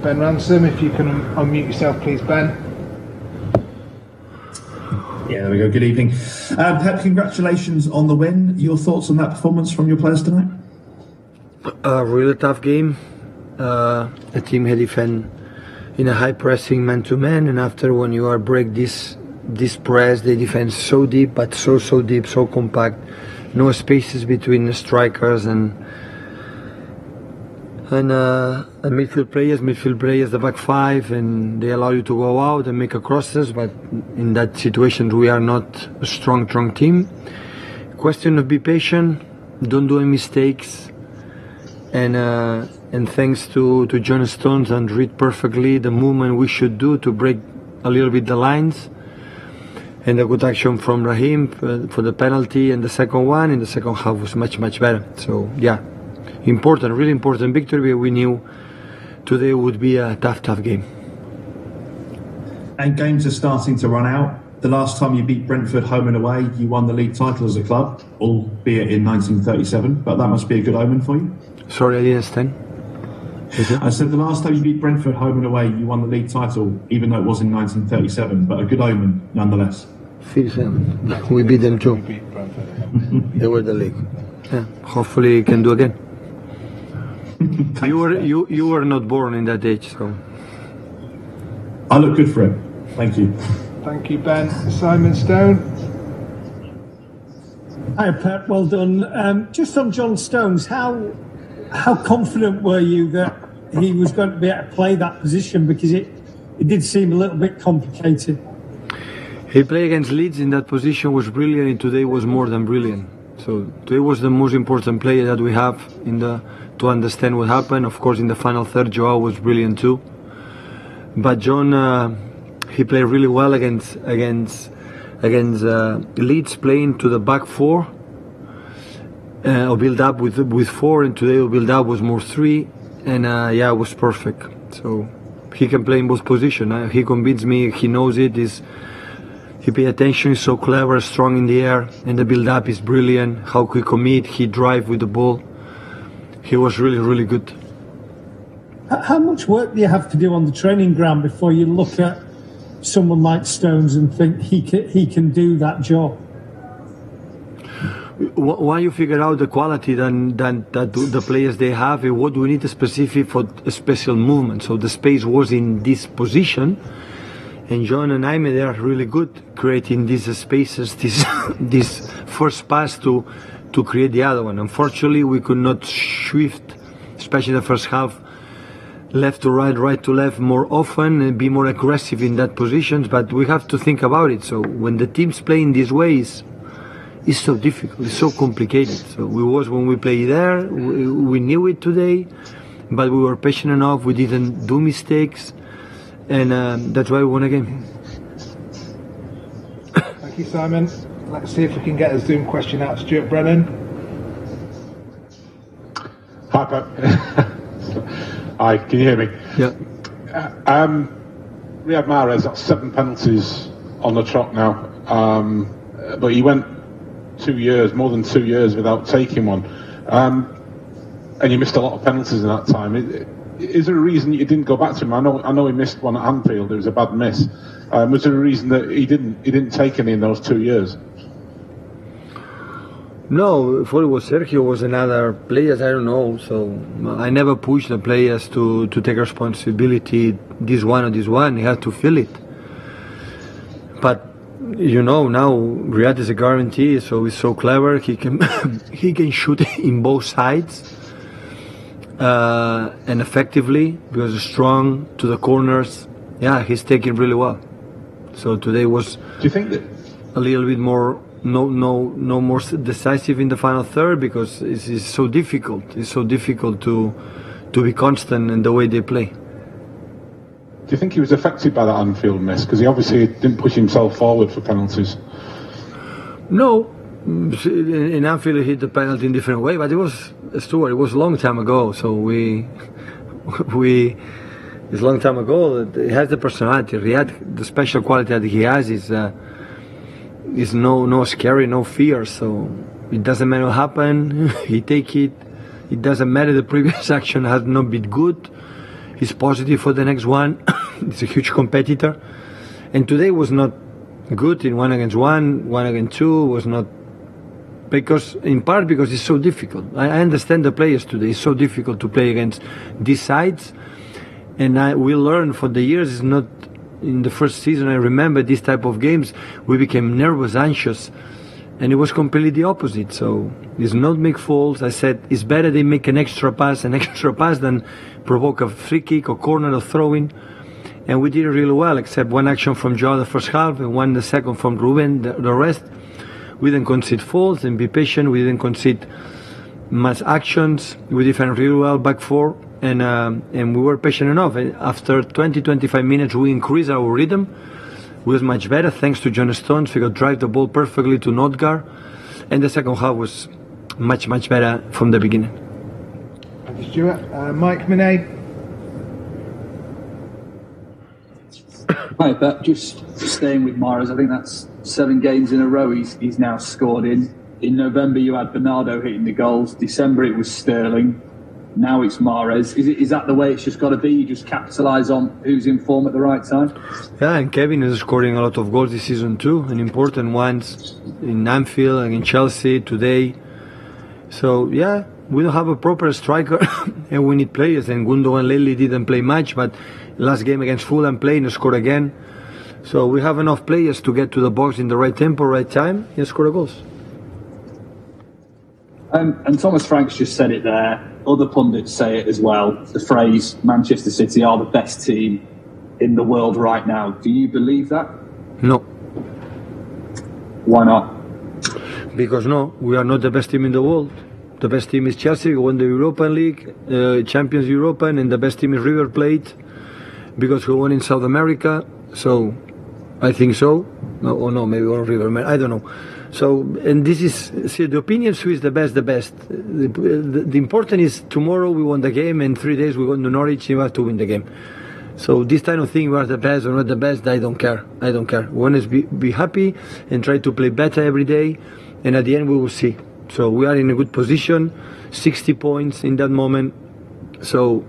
Ben Ransom. If you can unmute yourself, please, Ben. Yeah, there we go. Good evening. Pep, congratulations on the win. Your thoughts on that performance from your players tonight? A really tough game. The team had defend in a high pressing man-to-man, and after when you are break this press, they defend so deep, but so deep, so compact. No spaces between the strikers and midfield players, the back five, and they allow you to go out and make a crosses. But in that situation, we are not a strong team. Question of be patient, don't do any mistakes, and thanks to John Stones and read perfectly the movement we should do to break a little bit the lines. And a good action from Raheem for the penalty, and the second one in the second half was much better. So yeah. Important, really important victory. We knew today would be a tough game. And games are starting to run out. The last time you beat Brentford home and away, you won the league title as a club, albeit in 1937, but that must be a good omen for you. Sorry, I didn't understand. I said the last time you beat Brentford home and away, you won the league title, even though it was in 1937, but a good omen nonetheless. 37. We beat them too. They were the league. Yeah. Hopefully we can do again. You were not born in that age, so I look good for it. Thank you. Thank you, Ben. Simon Stone. Hi, Pep. Well done. Just on John Stones, how confident were you that he was going to be able to play that position, because it did seem a little bit complicated? He played against Leeds in that position, was brilliant, and today was more than brilliant. So today was the most important player that we have to understand what happened. Of course, in the final third, Joao was brilliant too. But John, he played really well against Leeds, playing to the back four, or build up with four, and today build up was more three, and yeah, it was perfect. So he can play in both positions. He convinced me. He knows it. He pay attention. He's so clever, strong in the air, and the build up is brilliant. How he commit, he drive with the ball. He was really good. How much work do you have to do on the training ground before you look at someone like Stones and think he can do that job? Why you figure out the quality that the players they have, and what do we need specific for a special movement? So the space was in this position, and John and Jaime, they are really good creating these spaces, this first pass to create the other one. Unfortunately, we could not shift, especially the first half, left to right to left more often and be more aggressive in that positions. But we have to think about it. So when the teams play in these ways, it's so difficult, it's so complicated. So when we play there, we knew it today, but we were patient enough. We didn't do mistakes, and that's why we won a game. Thank you, Simon. Let's see if we can get a Zoom question out. Stuart Brennan. Hi, Pep. Hi, can you hear me? Yeah. Riyad Mahrez got 7 penalties on the trot now, but he went 2 years, more than 2 years, without taking one, and you missed a lot of penalties in that time. Is there a reason you didn't go back to him? I know he missed one at Anfield. It was a bad miss. Was there a reason that he didn't take any in those 2 years? No, before it was Sergio, was another players, I don't know. So I never pushed the players to take responsibility, this one or this one. He had to feel it. But you know, now Riyad is a guarantee, so he's so clever. He can he can shoot in both sides and effectively, because he's strong to the corners. Yeah, he's taking really well. So today was, do you think that a little bit more no more decisive in the final third, because it's so difficult. It's so difficult to be constant in the way they play. Do you think he was affected by that Anfield miss? Because he obviously didn't push himself forward for penalties. No, in Anfield he hit the penalty in a different way, but it was Stuart. It was a long time ago, so it's a long time ago. He has the personality. Riyad, the special quality that he has is no scary, no fear. So it doesn't matter what happened. He take it. It doesn't matter the previous action has not been good. is positive for the next one. It's a huge competitor, and today was not good in 1-against-1, 1-against-2 was not, because in part because it's so difficult. I understand the players today. It's so difficult to play against these sides, and we learned for the years. It's not in the first season. I remember these type of games. We became nervous, anxious, and it was completely the opposite. So it's not make faults. I said it's better they make an extra pass than provoke a free kick or corner or throw-in. And we did it really well, except one action from Joao the first half and one the second from Ruben. The rest, we didn't concede faults and be patient. We didn't concede mass actions. We defended really well back four, and we were patient enough. And after 20-25 minutes, we increased our rhythm. It was much better thanks to John Stones. We could drive the ball perfectly to Notgar, and the second half was much better from the beginning. Thank you, Stuart. Mike Minay. Hi, Pep. Just staying with Mahrez, I think that's 7 games in a row he's now scored in. In November, you had Bernardo hitting the goals. December, it was Sterling. Now it's Mahrez. Is that the way it's just got to be? You just capitalise on who's in form at the right time? Yeah, and Kevin is scoring a lot of goals this season too, and important ones in Anfield and in Chelsea today. So, yeah, we don't have a proper striker, and we need players. And Gundogan lately didn't play much, but last game against Fulham played and scored again. So we have enough players to get to the box in the right tempo, right time, and score the goals. And Thomas Franks just said it there. Other pundits say it as well. The phrase, Manchester City are the best team in the world right now. Do you believe that? No. Why not? Because no, we are not the best team in the world. The best team is Chelsea, who won the Europa League, Champions European, and the best team is River Plate, because we won in South America. So I think so. No, or no, maybe on River. I don't know. So, and this is, see, the opinions who is the best. The important is tomorrow we won the game, and 3 days we go to Norwich, you have to win the game. So this kind of thing, we are the best or not the best, I don't care. We want to be happy and try to play better every day, and at the end we will see. So we are in a good position, 60 points in that moment. So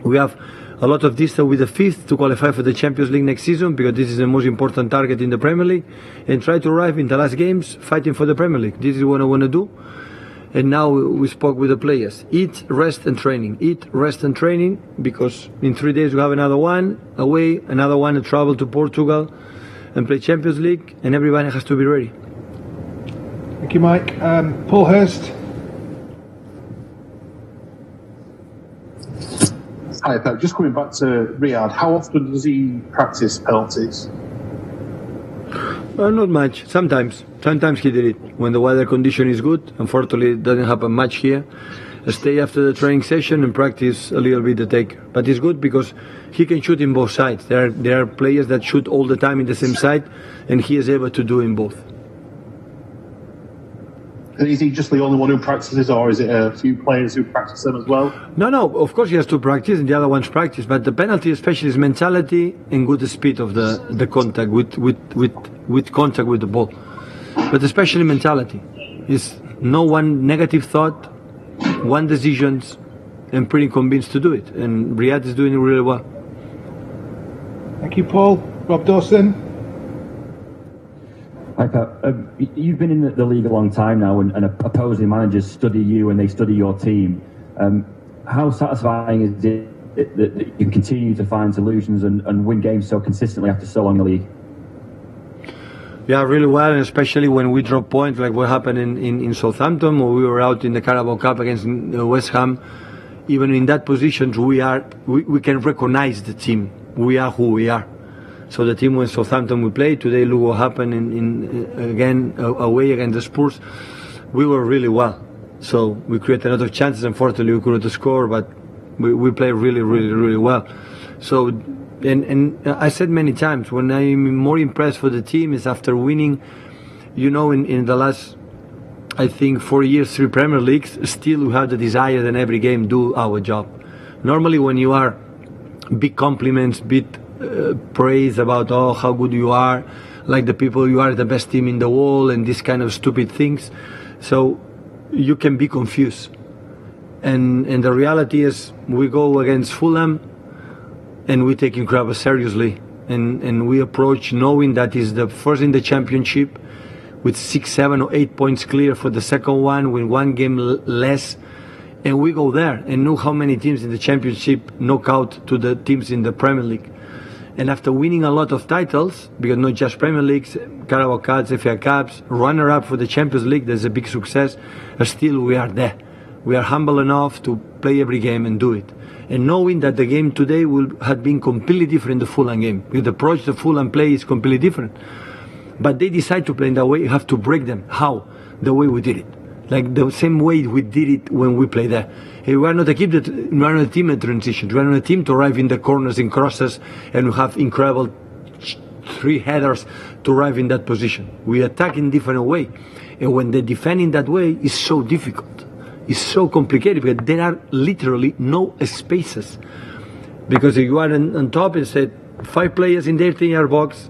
we have a lot of distance with the 5th to qualify for the Champions League next season, because this is the most important target in the Premier League, and try to arrive in the last games fighting for the Premier League. This is what I want to do. And now we spoke with the players. Eat, rest and training. Eat, rest and training, because in 3 days we have another one away, another one to travel to Portugal and play Champions League, and everybody has to be ready. Thank you, Mike. Paul Hurst. Hi, Pep. Just coming back to Riyadh, how often does he practice penalties? Not much. Sometimes he did it when the weather condition is good. Unfortunately, it doesn't happen much here. I stay after the training session and practice a little bit the take. But it's good because he can shoot in both sides. There are players that shoot all the time in the same side, and he is able to do in both. Is he just the only one who practices, or is it a few players who practice them as well? No. Of course he has to practice, and the other ones practice. But the penalty, especially, is mentality and good speed of the contact with contact with the ball. But especially mentality is no one negative thought, one decisions, and pretty convinced to do it. And Riyadh is doing it really well. Thank you, Paul. Rob Dawson. Hi, Pep. You've been in the league a long time now, and opposing managers study you and they study your team. How satisfying is it that you can continue to find solutions and win games so consistently after so long in the league? Yeah, really well, and especially when we drop points, like what happened in Southampton, or we were out in the Carabao Cup against West Ham. Even in that position, we can recognize the team. We are who we are. So the team when Southampton we played today, look what happened again away against the Spurs. We were really well. So we created a lot of chances. Unfortunately, we couldn't score, but we played really well. So, and I said many times, when I'm more impressed for the team is after winning, in the last, I think, 4 years, 3 Premier Leagues, still we have the desire that every game do our job. Normally when you are big compliments, big praise about how good you are, like the people, you are the best team in the world, and these kind of stupid things, so you can be confused. And the reality is, we go against Fulham, and we take incredible seriously. And we approach knowing that is the first in the championship, with 6, 7 or 8 points clear for the second one, with one game less, and we go there and know how many teams in the championship knock out to the teams in the Premier League. And after winning a lot of titles, because not just Premier Leagues, Carabao Cups, FA Cups, runner-up for the Champions League, there's a big success, still we are there. We are humble enough to play every game and do it. And knowing that the game today will have been completely different the Fulham game. With the approach the Fulham play is completely different. But they decide to play in that way, you have to break them. How? The way we did it. Like the same way we did it when we played there. We are not a team in transition. We are not a team to arrive in the corners in crosses and we have incredible 3 headers to arrive in that position. We attack in different way. And when they defend in that way, it's so difficult. It's so complicated because there are literally no spaces. Because if you are on top and say 5 players in their 10-yard box,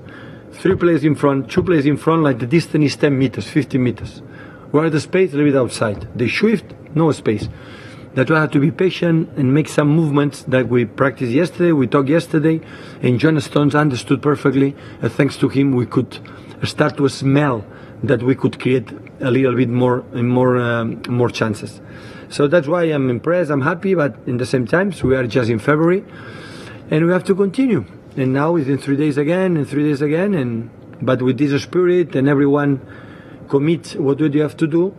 3 players in front, 2 players in front, like the distance is 10 meters, 15 meters. Where the space, a little bit outside. They shift, no space. That's why I have to be patient and make some movements that we practiced yesterday, we talked yesterday, and John Stones understood perfectly. Thanks to him, we could start to smell that we could create a little bit more chances. So that's why I'm impressed, I'm happy, but in the same time, we are just in February, and we have to continue. And now it's in 3 days again, and 3 days again, but with this spirit and everyone commit what do you have to do,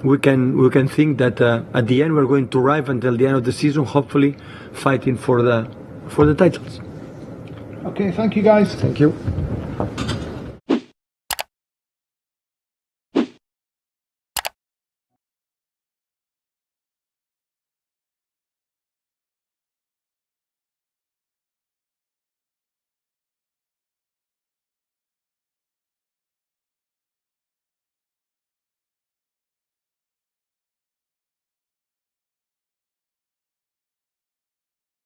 we can think that at the end we're going to arrive until the end of the season, hopefully fighting for the titles. Okay, thank you guys. Thank you.